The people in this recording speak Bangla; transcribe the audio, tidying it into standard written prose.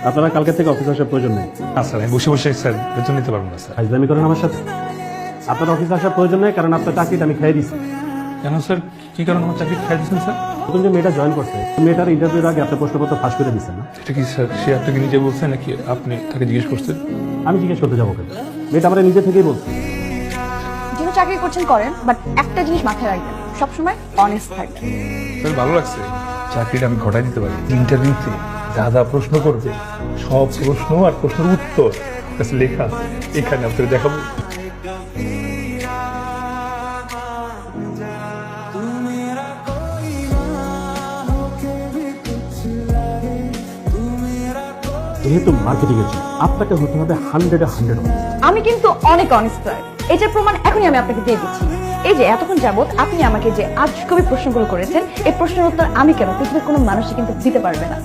আপনারা কালকে থেকে অফিস আসার প্রয়োজন নেই। স্যার আমি বসে বসে স্যার বেতন নিতে পারবো না স্যার। ফাইজলামি করেন আমার সাথে। আপনার অফিসে আসার প্রয়োজন নেই, কারণ আপনার চাকরিটা আমি খেয়ে দিচ্ছি। কেন স্যার, কি কারণে আমার চাকরি খাই দিচ্ছেন স্যার? নতুন যে মেয়েটা জয়েন করছে, মেয়েটার ইন্টারভিউর আগে আপনার প্রশ্নপত্র ফাঁস করে দিচ্ছেন না? এটা কি স্যার সে আপনাকে নিজে বলছে নাকি আপনি তাকে জিজ্ঞেস করছেন? আমি জিজ্ঞেস করতে যাবো কেন? মেয়েটা আমরা নিজে থেকেই বলছি। যিনি চাকরি করছেন করেন, বাট একটা জিনিস মাথায় রাখবেন, সবসময় অনেস্ট থাকবেন। স্যার ভালো লাগছে, চাকরিটা আমি ঘটাই দিতে পারি। ইন্টারভিউতে যা যা প্রশ্ন করবে সব প্রশ্ন আর প্রশ্নের উত্তর কাছে লেখা আছে, এখানে আপনাকে দেখাবো। যেহেতু মার্কেটিং এর জন্য আপনাকে হতে হবে 100 আমি কিন্তু অনেক অনেস্ট। এটার প্রমাণ এখনই আমি আপনাকে দিয়ে দিচ্ছি। এই যে এতক্ষণ যাবত আপনি আমাকে যে আজ কবি প্রশ্নগুলো করেছেন, এই প্রশ্নের উত্তর আমি কেন, পৃথিবীর কোনো মানুষই কিন্তু দিতে পারবে না।